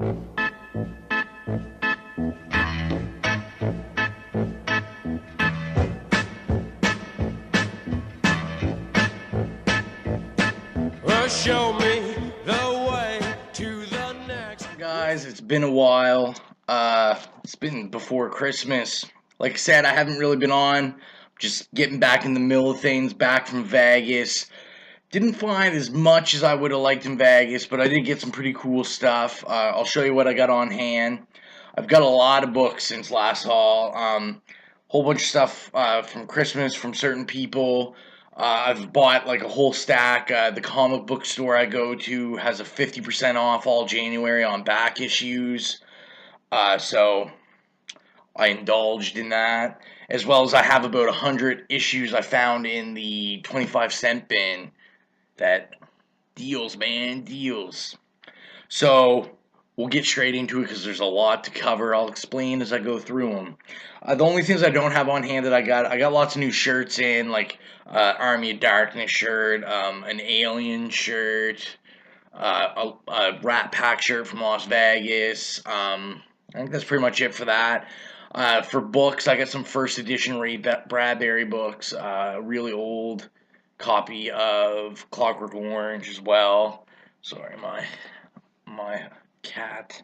Show me the way to the next. Guys, it's been a while. It's been before Christmas. Like I said, I haven't really been on. Just getting back in the middle of things, back from Vegas. Didn't find as much as I would have liked in Vegas, but I did get some pretty cool stuff. I'll show you what I got on hand. I've got a lot of books since last haul. Whole bunch of stuff from Christmas from certain people. I've bought like a whole stack. The comic book store I go to has a 50% off all January on back issues. So I indulged in that. As well as I have about 100 issues I found in the 25-cent bin. That deals, man, deals. So we'll get straight into it because there's a lot to cover. I'll explain as I go through them. The only things I don't have on hand that I got lots of new shirts in, like Army of Darkness shirt, an Alien shirt, a Rat Pack shirt from Las Vegas. I think that's pretty much it for that. For books, I got some first edition Ray Bradbury books, really old copy of Clockwork Orange as well. Sorry, my cat.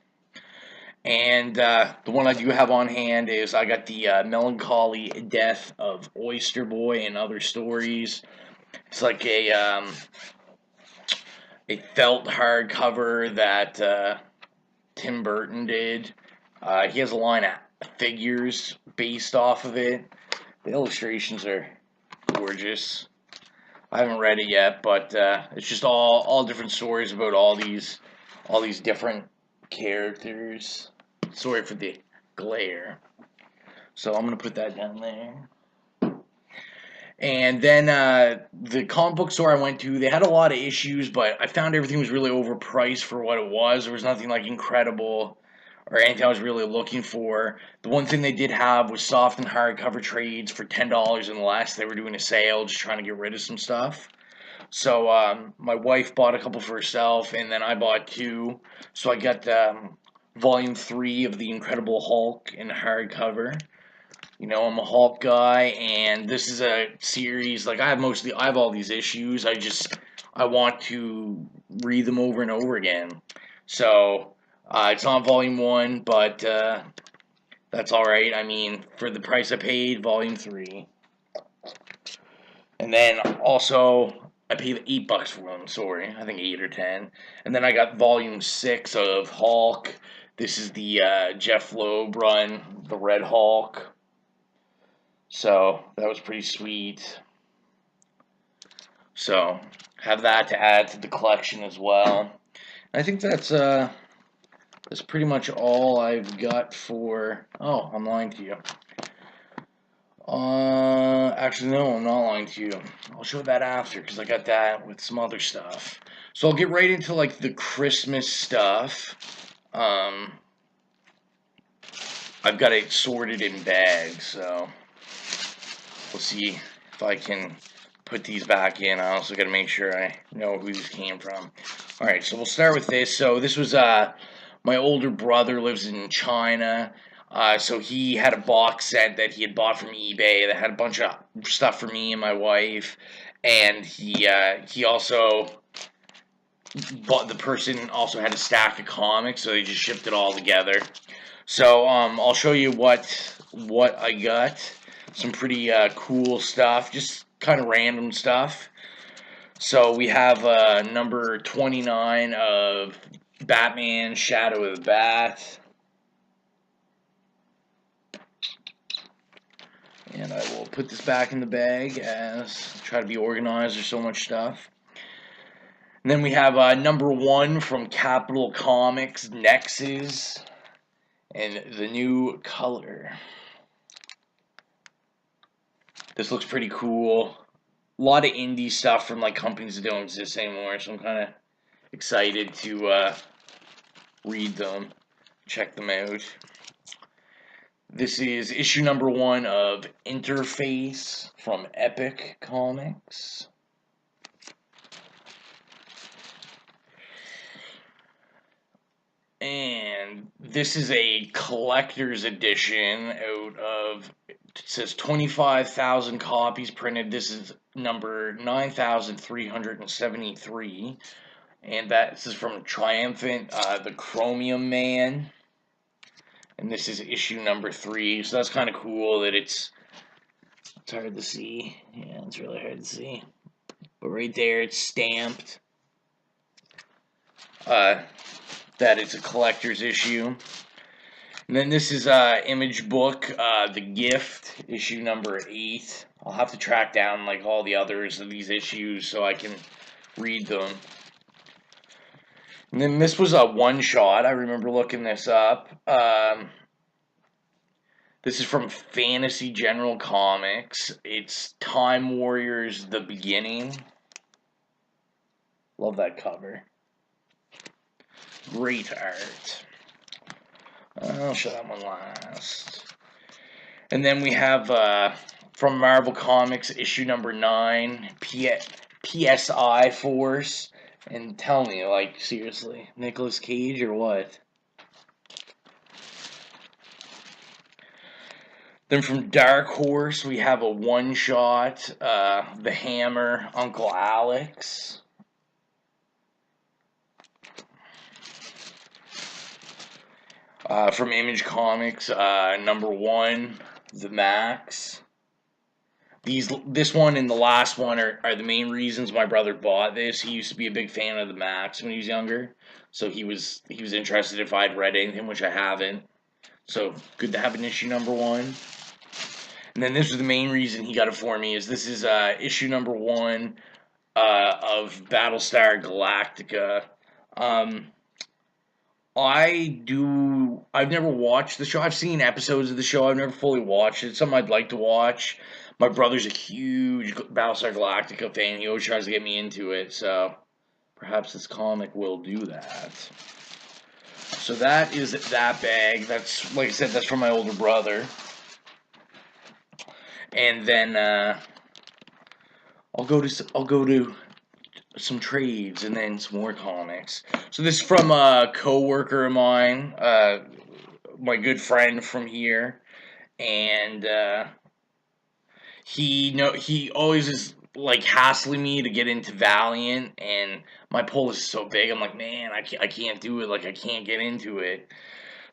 And the one I do have on hand is I got the Melancholy Death of Oyster Boy and Other Stories. It's like a felt hardcover that Tim Burton did. He has a line of figures based off of it. The illustrations are gorgeous. I haven't read it yet, but it's just all different stories about all these different characters. Sorry for the glare. So I'm gonna put that down there. And then the comic book store I went to, they had a lot of issues, but I found everything was really overpriced for what it was. There was nothing like incredible or anything I was really looking for. The one thing they did have was soft and hardcover trades for $10 and less. They were doing a sale, just trying to get rid of some stuff. So my wife bought a couple for herself, and then I bought two. So I got Volume 3 of The Incredible Hulk in hardcover. You know, I'm a Hulk guy, and this is a series, like I have all these issues. I want to read them over and over again. So, it's not Volume 1, but that's alright. I mean, for the price I paid, Volume 3. And then also, I paid $8 for them, sorry. I think 8 or 10. And then I got Volume 6 of Hulk. This is the Jeff Loeb run, the Red Hulk. So, that was pretty sweet. So, have that to add to the collection as well. I think that's pretty much all I've got for... Oh, I'm lying to you. Actually, no, I'm not lying to you. I'll show that after, because I got that with some other stuff. So, I'll get right into, like, the Christmas stuff. I've got it sorted in bags, so... We'll see if I can put these back in. I also got to make sure I know who these came from. Alright, so we'll start with this. So this was, my older brother lives in China. So he had a box set that he had bought from eBay that had a bunch of stuff for me and my wife. And he also bought, the person also had a stack of comics, so they just shipped it all together. So I'll show you what I got. Some pretty cool stuff, just kind of random stuff. So we have number 29 of Batman Shadow of the Bat. And I will put this back in the bag as I try to be organized. There's so much stuff. And then we have number 1 from Capital Comics, Nexus, and the new color. This looks pretty cool. A lot of indie stuff from like companies that don't exist anymore, so I'm kind of excited to read them, check them out. This is issue number 1 of Interface from Epic Comics. And And this is a collector's edition out of, it says 25,000 copies printed. This is number 9,373. And this is from Triumphant, the Chromium Man. And this is issue number 3. So that's kind of cool that it's hard to see. Yeah, it's really hard to see. But right there, it's stamped that it's a collector's issue. And then this is image book, The Gift, issue number 8. I'll have to track down like all the others of these issues so I can read them. And then this was a one-shot. I remember looking this up. This is from Fantasy General Comics. It's Time Warriors: The Beginning. Love that cover. Great art. I'll show that one last. And then we have from Marvel Comics issue number 9, PSI Force. And tell me, like, seriously, Nicolas Cage or what? Then from Dark Horse, we have a one-shot, The Hammer, Uncle Alex. From Image Comics, number 1, The Max. This one and the last one are the main reasons my brother bought this. He used to be a big fan of the Max when he was younger, so he was interested if I'd read anything, which I haven't. So good to have an issue number 1. And then this was the main reason he got it for me. Is this is issue number 1 of Battlestar Galactica. I've never watched the show. I've seen episodes of the show. I've never fully watched it. It's something I'd like to watch. My brother's a huge Battlestar Galactica fan. He always tries to get me into it, so perhaps this comic will do that. So that is that bag. That's, like I said, that's from my older brother. And then I'll go to some trades and then some more comics. So this is from a co-worker of mine, my good friend from here, and he always is like hassling me to get into Valiant, and my pull is so big. I'm like, man, I can't do it. Like, I can't get into it.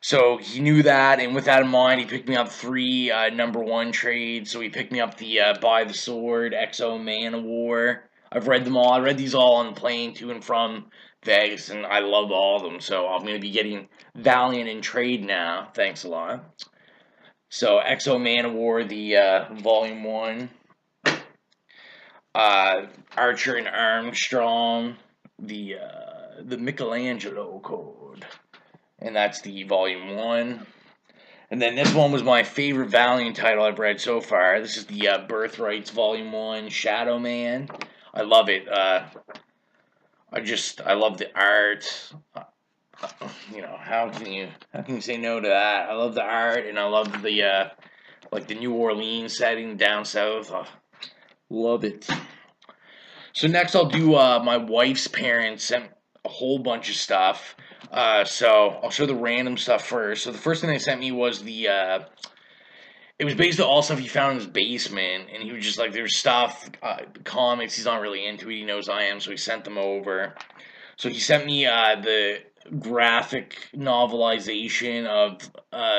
So he knew that, and with that in mind, he picked me up 3 number 1 trades. So he picked me up the By the Sword, XO Man of War. I've read them all. I read these all on the plane to and from Vegas, and I love all of them. So I'm going to be getting Valiant in trade now. Thanks a lot. So XO Man of War, the Volume 1. Archer and Armstrong, the Michelangelo Code. And that's the Volume 1. And then this one was my favorite Valiant title I've read so far. This is the Birthrights Volume 1, Shadow Man. I love it. I love the art. You know, how can you say no to that? I love the art, and I love the like the New Orleans setting down south. Love it. So next I'll do my wife's parents sent a whole bunch of stuff. So I'll show the random stuff first. So the first thing they sent me was it was basically all stuff he found in his basement, and he was just like, there's stuff, comics, he's not really into it, he knows I am, so he sent them over. So he sent me the graphic novelization of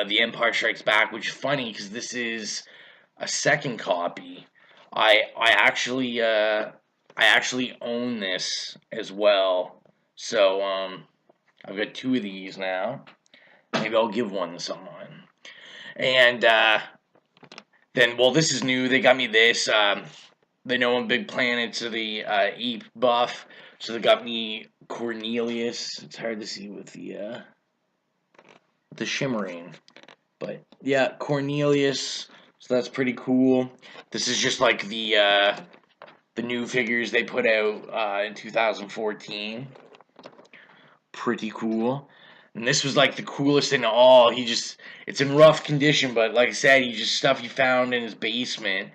The Empire Strikes Back, which is funny, because this is a second copy. I actually own this as well, so I've got 2 of these now. Maybe I'll give one to someone. And then, well, this is new. They got me this. They know I'm big Planets of the Ape buff, so they got me Cornelius. It's hard to see with the shimmering, but yeah, Cornelius. So that's pretty cool. This is just like the new figures they put out in 2014. Pretty cool. And this was like the coolest thing of all. It's in rough condition, but like I said, stuff he found in his basement.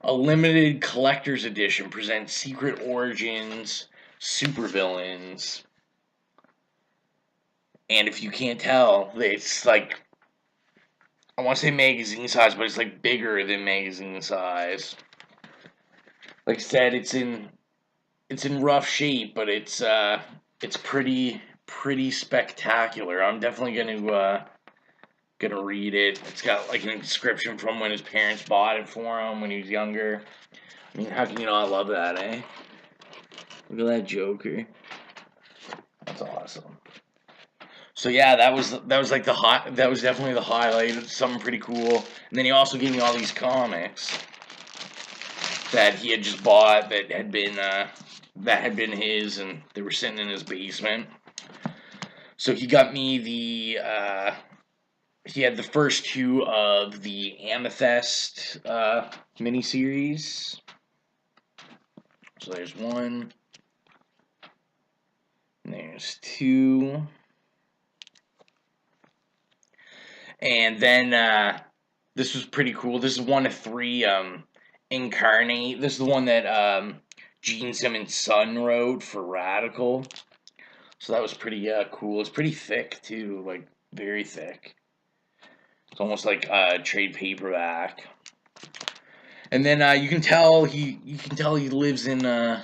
A limited collector's edition presents Secret Origins supervillains. And if you can't tell, it's like, I want to say magazine size, but it's like bigger than magazine size. Like I said, it's in rough shape, but it's pretty spectacular. I'm definitely gonna read it. It's got like a description from when his parents bought it for him when he was younger. I mean, how can you not love that, eh? Look at that Joker. That's awesome. So yeah, that was like that was definitely the highlight. It's something pretty cool. And then he also gave me all these comics that he had just bought that had been his, and they were sitting in his basement. So he got me he had the first two of the Amethyst miniseries. So there's one, and there's two, and then this was pretty cool. This is one of three. Incarnate. This is the one that Gene Simmons' son wrote for Radical. So that was pretty cool. It's pretty thick too, like very thick. It's almost like trade paperback. And then you can tell he lives in that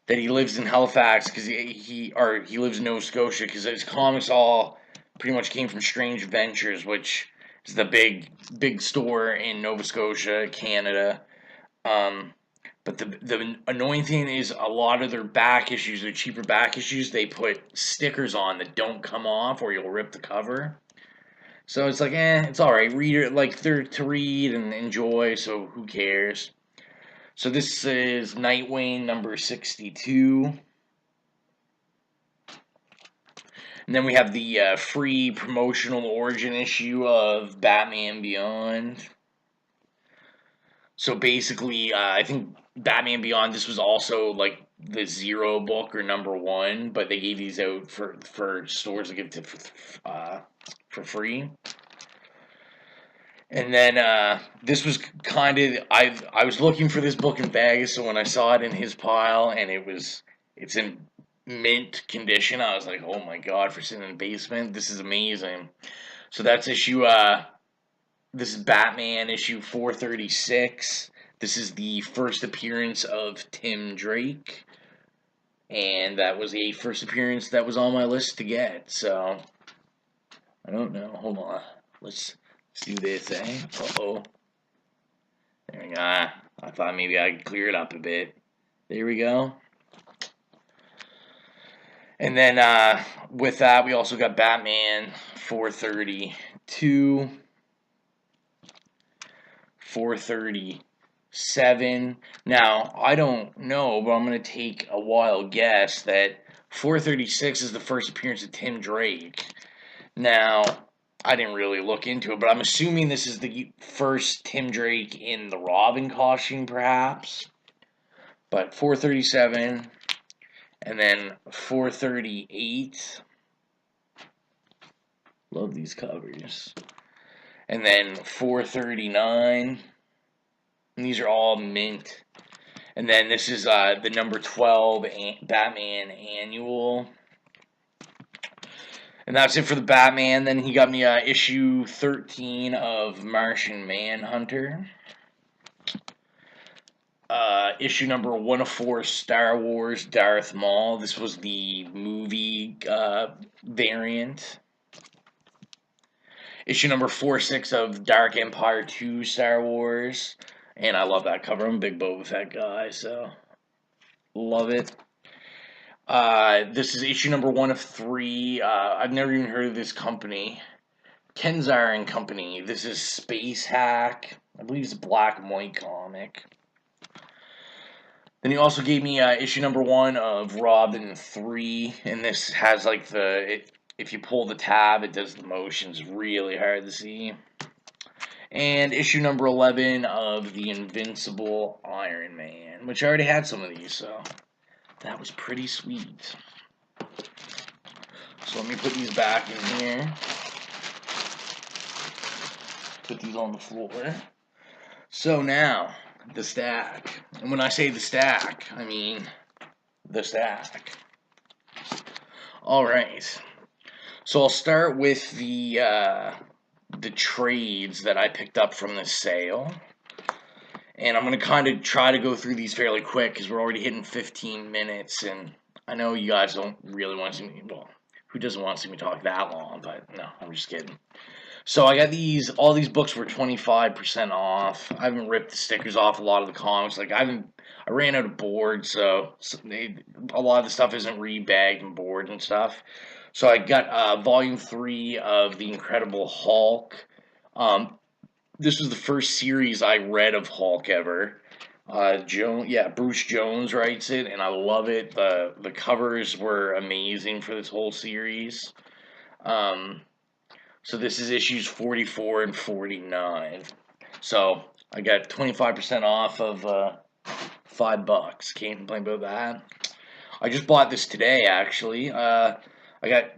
he lives in Halifax because he lives in Nova Scotia because his comics all pretty much came from Strange Ventures, which is the big store in Nova Scotia, Canada. But the annoying thing is a lot of their back issues, their cheaper back issues, they put stickers on that don't come off or you'll rip the cover. So it's like, it's alright. Reader, like, they're to read and enjoy, so who cares? So this is Nightwing number 62. And then we have the free promotional origin issue of Batman Beyond. So basically, I think Batman Beyond, this was also like the Zero book or number one, but they gave these out for stores to give to for free. And then this was kind of I was looking for this book in Vegas, so when I saw it in his pile and it's in mint condition, I was like, oh my god, for sitting in the basement, this is amazing. So that's this is Batman issue 436. This is the first appearance of Tim Drake, and that was a first appearance that was on my list to get. So I don't know. Hold on. Let's do this, eh? Uh-oh. There we go. I thought maybe I could clear it up a bit. There we go. And then with that, we also got Batman 432, 437. Now, I don't know, but I'm going to take a wild guess that 436 is the first appearance of Tim Drake. Now, I didn't really look into it, but I'm assuming this is the first Tim Drake in the Robin costume, perhaps. But 437, and then 438. Love these covers. And then 439. And these are all mint. And then this is the number 12 Batman Annual. And that's it for the Batman. Then he got me issue 13 of Martian Manhunter. Issue number 104, Star Wars Darth Maul. This was the movie variant. Issue number 46 of Dark Empire 2 Star Wars. And I love that cover. I'm a big Boba Fett guy, so love it. This is issue number 1 of 3. I've never even heard of this company. Kenzar and Company. This is Space Hack. I believe it's a black and white comic. Then he also gave me issue number 1 of Robin 3. And this has like if you pull the tab, it does the motions really hard to see. And issue number 11 of the Invincible Iron Man, which I already had some of these, so that was pretty sweet. So let me put these back in here. Put these on the floor. So now, the stack. And when I say the stack, I mean the stack. Alright. So I'll start with the trades that I picked up from the sale. And I'm going to kind of try to go through these fairly quick because we're already hitting 15 minutes. And I know you guys don't really want to see me, well, who doesn't want to see me talk that long? But no, I'm just kidding. So I got all these books were 25% off. I haven't ripped the stickers off a lot of the comics. Like I ran out of boards, so a lot of the stuff isn't rebagged and board and stuff. So I got volume 3 of The Incredible Hulk. This was the first series I read of Hulk ever. Bruce Jones writes it, and I love it. The covers were amazing for this whole series. So this is issues 44 and 49. So I got 25% off of $5. Can't complain about that. I just bought this today, actually. I got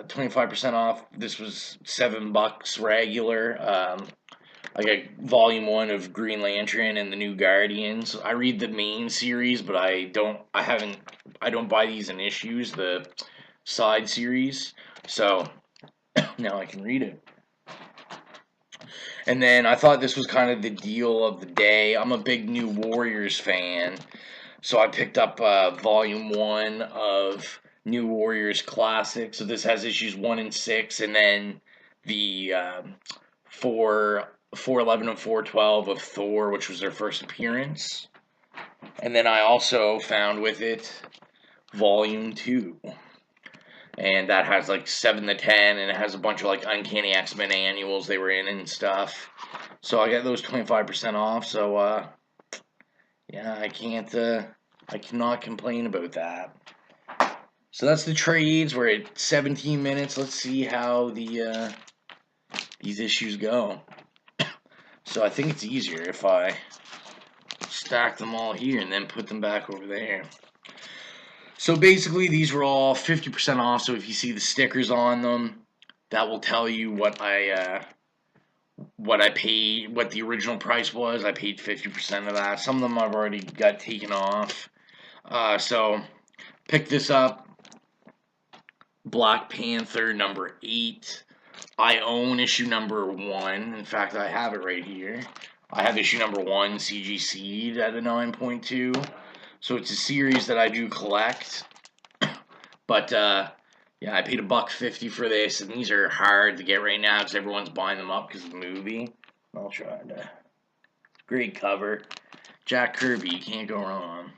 25% off. This was $7 regular. I got volume 1 of Green Lantern and the New Guardians. I read the main series, but I don't buy these in issues, the side series. So now I can read it. And then I thought this was kind of the deal of the day. I'm a big New Warriors fan, so I picked up volume 1 of New Warriors Classic. So this has issues 1 and 6, and then the 411 and 412 of Thor, which was their first appearance. And then I also found with it volume 2. And that has like 7 to 10, and it has a bunch of like Uncanny X-Men annuals they were in and stuff. So I got those 25% off. So yeah, I cannot complain about that. So that's the trades. We're at 17 minutes. Let's see how these issues go. So I think it's easier if I stack them all here and then put them back over there. So basically, these were all 50% off. So if you see the stickers on them, that will tell you what I paid, what the original price was. I paid 50% of that. Some of them I've already got taken off. So pick this up. Black Panther number 8. I own issue number 1. In fact, I have it right here. I have issue number 1 CGC'd at a 9.2. So it's a series that I do collect. But yeah, I paid $1.50 for this, and these are hard to get right now because everyone's buying them up because of the movie. I'll try to. Great cover. Jack Kirby, can't go wrong.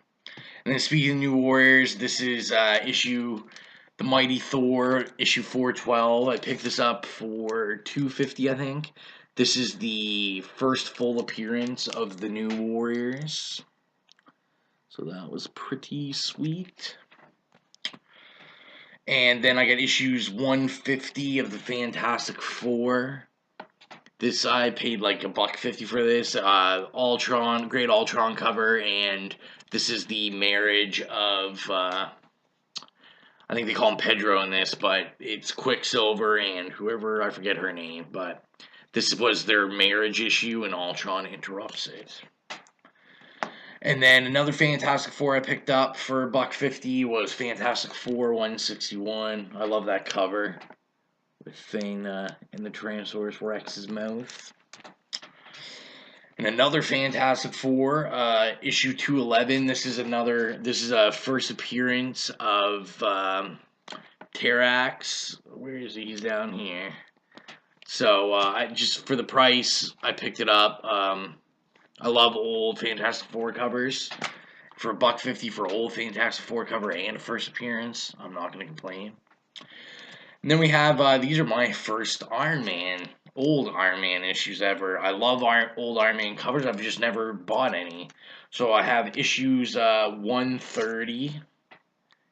And then speaking of New Warriors, this is The Mighty Thor, issue 412. I picked this up for $2.50, I think. This is the first full appearance of the New Warriors. So that was pretty sweet. And then I got issues 150 of the Fantastic Four. This, I paid like $1.50 for this. Ultron, great Ultron cover, and this is the marriage of, I think they call him Pedro in this, but it's Quicksilver and whoever, I forget her name, but this was their marriage issue, and Ultron interrupts it. And then another Fantastic Four I picked up for $1.50 was Fantastic Four 161. I love that cover with Thane in the Tyrannosaurus Rex's mouth. And another Fantastic Four, issue 211. This is a first appearance of Terrax. Where is he? He's down here. So I just for the price, I picked it up. I love old Fantastic Four covers. For $1.50 for old Fantastic Four cover and a first appearance, I'm not going to complain. And then we have, these are my first old Iron Man issues ever. I love old Iron Man covers, I've just never bought any. So I have issues 130,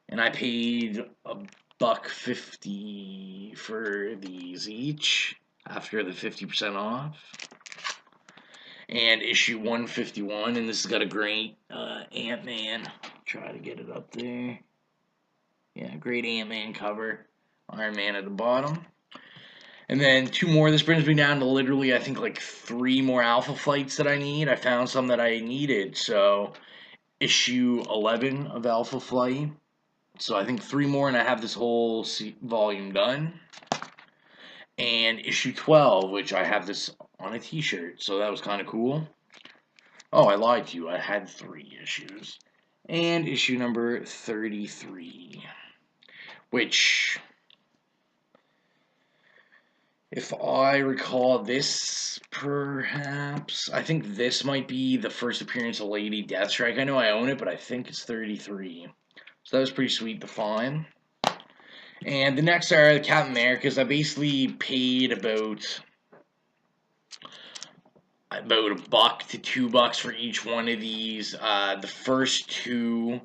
and I paid $1.50 for these each after the 50% off. And issue 151, and this has got a great Ant-Man. Try to get it up there. Yeah, great Ant-Man cover. Iron Man at the bottom. And then 2 more. This brings me down to literally, I think, like 3 more Alpha Flights that I need. I found some that I needed. So, issue 11 of Alpha Flight. So I think 3 more and I have this whole volume done. And issue 12, which I have this on a t-shirt, so that was kind of cool. Oh, I lied to you. I had 3 issues. And issue number 33, which, if I recall this, perhaps, I think this might be the first appearance of Lady Deathstrike. I know I own it, but I think it's 33. So that was pretty sweet to find. And the next are the Captain Americas. I basically paid about $1 to $2 for each one of these. The first 2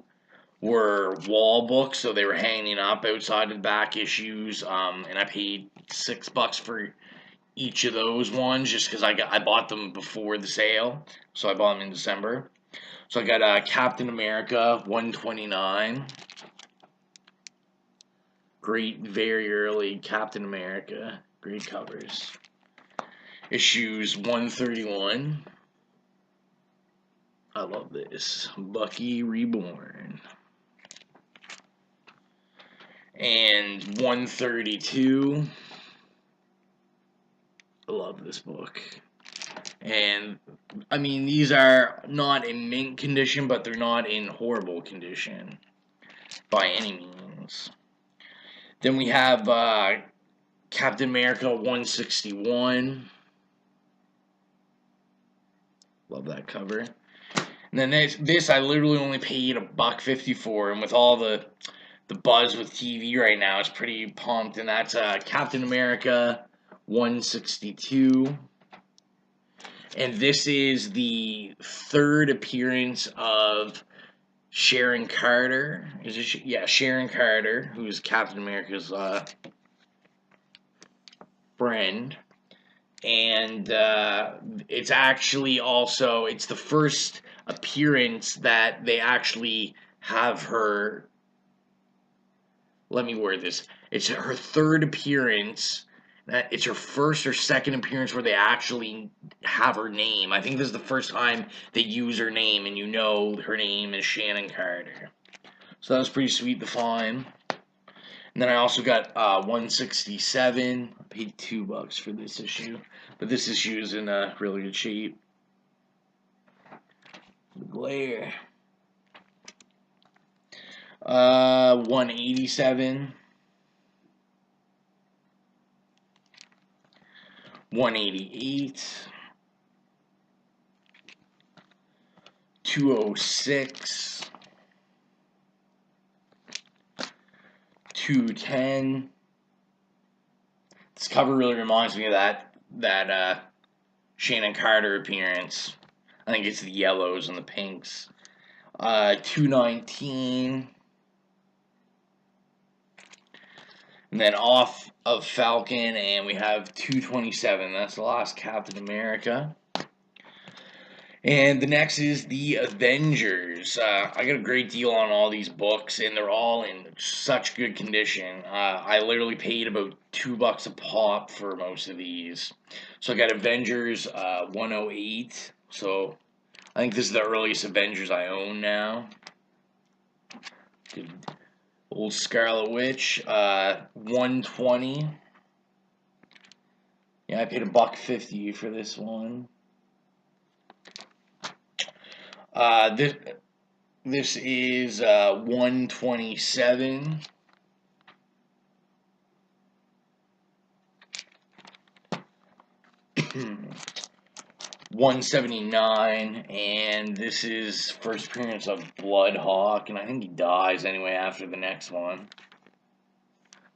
were wall books, so they were hanging up outside of the back issues, and I paid $6 for each of those ones just because I bought them before the sale, so I bought them in December. So I got Captain America 129, great, very early Captain America, great covers. Issues 131. I love this. Bucky Reborn. And 132. I love this book. And, I mean, these are not in mint condition, but they're not in horrible condition by any means. Then we have Captain America 161. Love that cover. And then this I literally only paid $1.50 for, and with all the buzz with TV right now, it's pretty pumped. And that's Captain America 162. And this is the 3rd appearance of Sharon Carter. Is it? Yeah, Sharon Carter, who's Captain America's friend. And it's actually also, it's the first appearance that they actually have her, let me word this, it's her 3rd appearance, it's her 1st or 2nd appearance where they actually have her name. I think this is the first time they use her name, and you know her name is Shannon Carter. So that was pretty sweet to find. And then I also got 167. I paid $2 for this issue, but this issue is in really good shape. The glare. 187. 188. 206. 210. This cover really reminds me of that Shannon Carter appearance. I think it's the yellows and the pinks. 219. And then off of Falcon, and we have 227. That's the last Captain America. And the next is the Avengers. I got a great deal on all these books, and they're all in such good condition. I literally paid about $2 a pop for most of these. So I got Avengers 108. So I think this is the earliest Avengers I own now. Old Scarlet Witch 120. Yeah, I paid $1.50 for this one. This is 127. $179, and this is first appearance of Bloodhawk, and I think he dies anyway after the next one.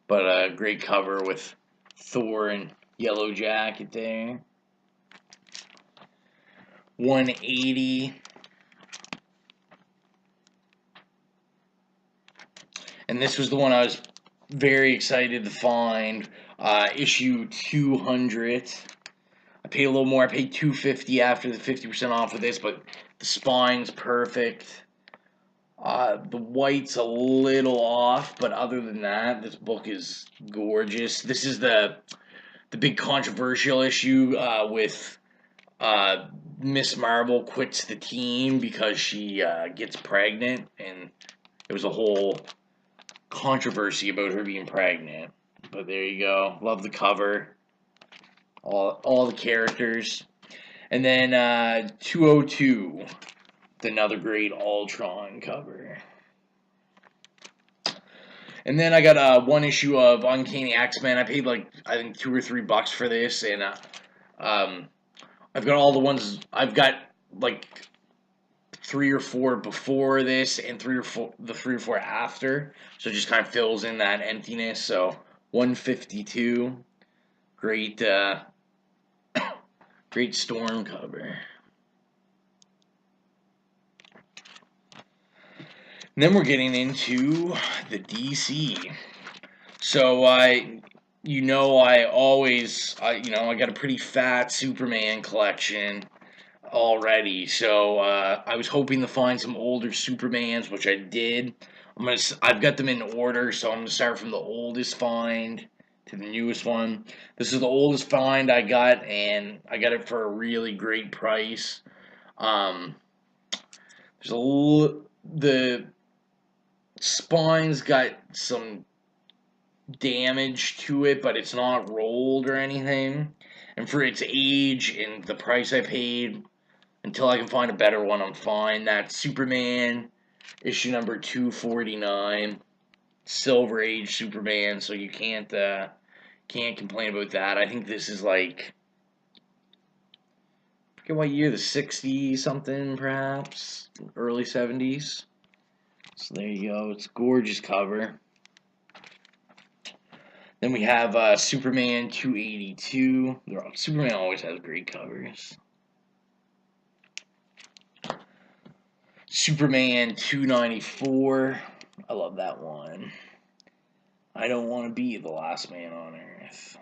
But a great cover with Thor and Yellow Jacket there. 180. And this was the one I was very excited to find. Issue 200. I paid a little more. I paid $2.50 after the 50% off of this, but the spine's perfect. The white's a little off, but other than that, this book is gorgeous. This is the big controversial issue with Miss Marvel quits the team because she gets pregnant, and it was a whole controversy about her being pregnant. But there you go. Love the cover. All the characters. And then 202, another great Ultron cover. And then I got one issue of Uncanny X-Men. I paid like, I think $2 or $3 for this, and I've got all the ones. I've got like 3 or 4 before this, and 3 or 4 after. So it just kind of fills in that emptiness. So 152, great, great Storm cover. And then we're getting into the DC. So I always, I got a pretty fat Superman collection already. So I was hoping to find some older Supermans, which I did. I've got them in order, so I'm gonna start from the oldest find to the newest one. This is the oldest find I got, and I got it for a really great price. The spine's got some damage to it, but it's not rolled or anything. And for its age and the price I paid, until I can find a better one, I'm fine. That's Superman, issue number 249, Silver Age Superman. So you can't complain about that. I think this is like, I forget what year, the 60s something perhaps, early 70s. So there you go. It's a gorgeous cover. Then we have Superman 282. Superman always has great covers. Superman 294. I love that one. I don't want to be the last man on Earth.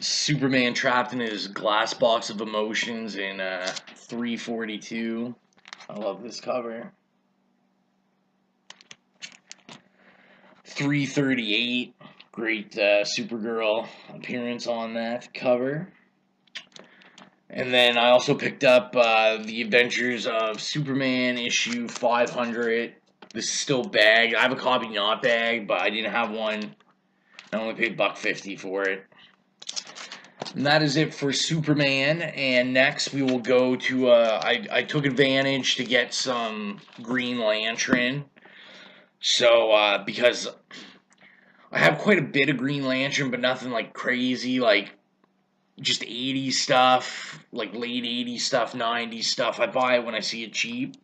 Superman trapped in his glass box of emotions in 342. I love this cover. 338, great Supergirl appearance on that cover. And then I also picked up The Adventures of Superman issue 500. This is still bagged. I have a copy not bagged, but I didn't have one. I only paid $1.50 for it. And that is it for Superman. And next we will go to, I took advantage to get some Green Lantern. So, because I have quite a bit of Green Lantern, but nothing like crazy, like just 80s stuff, like late 80s stuff, 90s stuff. I buy it when I see it cheap,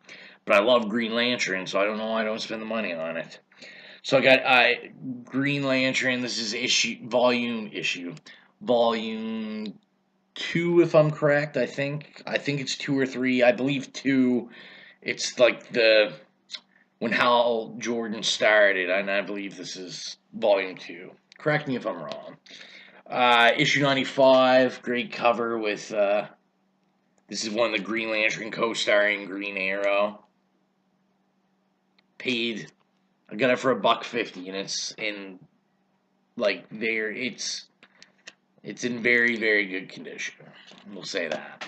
but I love Green Lantern, so I don't know why I don't spend the money on it. So I got Green Lantern. This is volume 2, if I'm correct. I think it's 2 or 3. I believe 2. It's like when Hal Jordan started, and I believe this is volume 2. Correct me if I'm wrong. Issue 95, great cover with, this is one of the Green Lantern co-starring Green Arrow. I got it for $1.50, and it's in, like, it's in very, very good condition. We'll say that.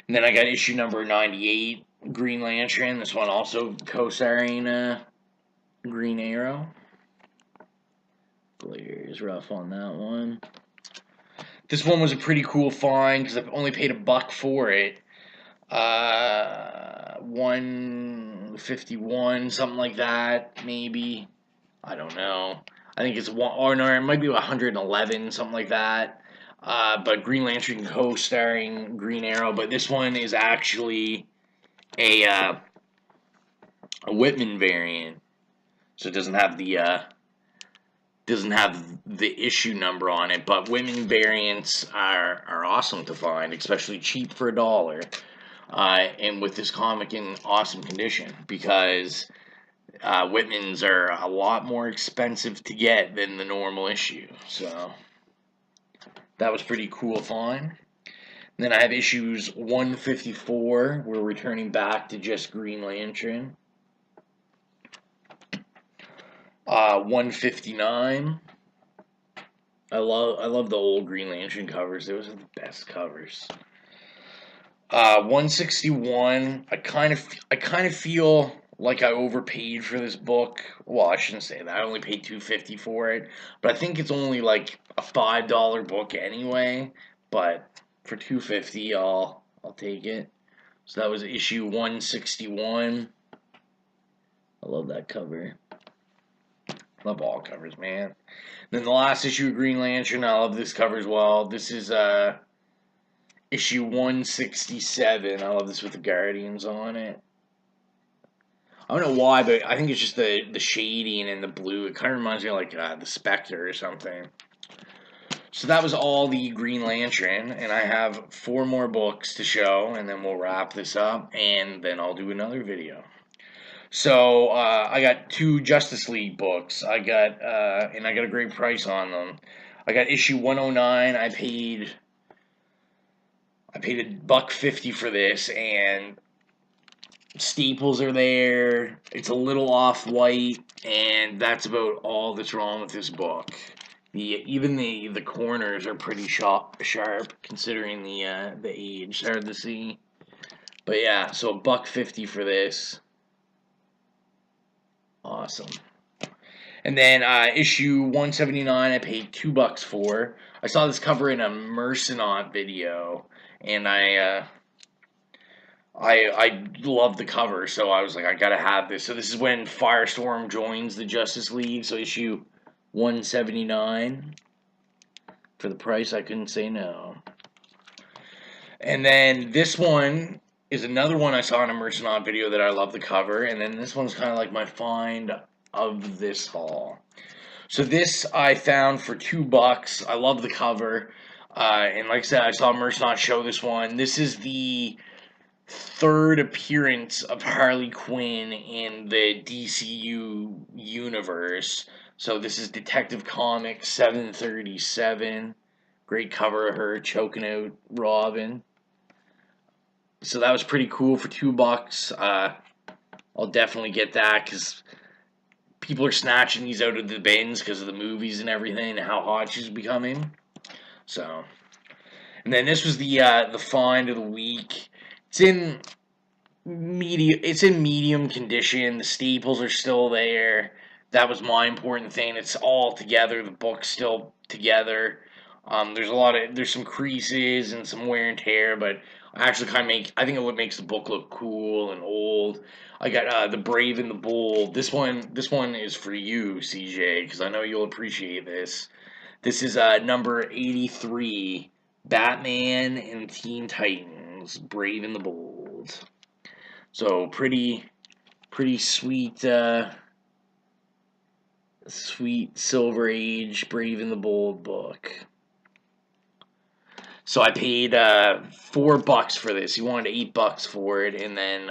And then I got issue number 98, Green Lantern. This one also co-starring Green Arrow. Glare is rough on that one. This one was a pretty cool find because I've only paid $1 for it. 151, something like that, maybe. I don't know. I think it's one, or no, it might be 111, something like that. But Green Lantern co-starring Green Arrow. But this one is actually a Whitman variant, so it doesn't have the issue number on it. But Whitman variants are awesome to find, especially cheap for $1. And with this comic in awesome condition, because Whitmans are a lot more expensive to get than the normal issue. So that was pretty cool find. And then I have issues 154. We're returning back to just Green Lantern. 159. I love the old Green Lantern covers. Those are the best covers. 161. I kind of feel like I overpaid for this book. Well, I shouldn't say that. I only paid $2.50 for it, but I think it's only like a $5 book anyway. But for $2.50, I'll take it. So that was issue 161. I love that cover. Love all covers, man. Then the last issue of Green Lantern, I love this cover as well. This is issue 167. I love this with the Guardians on it. I don't know why, but I think it's just the shading and the blue. It kind of reminds me of like the Spectre or something. So that was all the Green Lantern, and I have 4 more books to show, and then we'll wrap this up, and then I'll do another video. So I got 2 Justice League books. And I got a great price on them. I got issue 109. I paid $1.50 for this, and staples are there. It's a little off-white, and that's about all that's wrong with this book. Even the corners are pretty sharp considering the age. It's hard to see, but yeah. So $1.50 for this. Awesome. And then issue 179, I paid $2 for. I saw this cover in a Mercenaut video, and I love the cover, so I was like, I gotta have this. So this is when Firestorm joins the Justice League. So issue 179. For the price, I couldn't say no. And then this one is another one I saw in a Mercenaut video that I love the cover. And then this one's kind of like my find of this haul. So this I found for $2. I love the cover. And like I said, I saw Mercenaut show this one. This is the 3rd appearance of Harley Quinn in the DCU universe. So this is Detective Comics 737. Great cover of her choking out Robin. So that was pretty cool for $2. I'll definitely get that because people are snatching these out of the bins because of the movies and everything and how hot she's becoming. So, and then this was the find of the week. It's in medium condition. The staples are still there. That was my important thing. It's all together. The book's still together. There's some creases and some wear and tear, but I actually I think it makes the book look cool and old. I got the Brave and the Bold. This one is for you, CJ, because I know you'll appreciate this. This is number 83, Batman and Teen Titans, Brave and the Bold. So pretty sweet, sweet Silver Age Brave and the Bold book. So I paid $4 for this. He wanted $8 for it, and then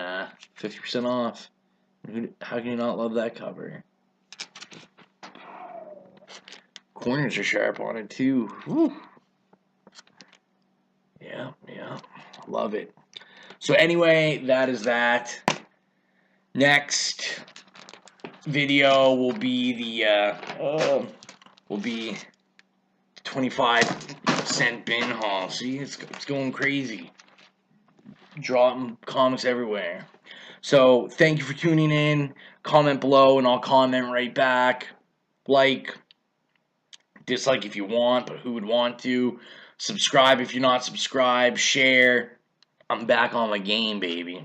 50% off. How can you not love that cover? Corners are sharp on it too. Whew. Yeah, love it. So anyway, that is that. Next video will be the 25-cent bin haul. See, it's going crazy. Dropping comics everywhere. So thank you for tuning in. Comment below and I'll comment right back. Like, dislike if you want, but who would want to? Subscribe if you're not subscribed. Share. I'm back on my game, baby.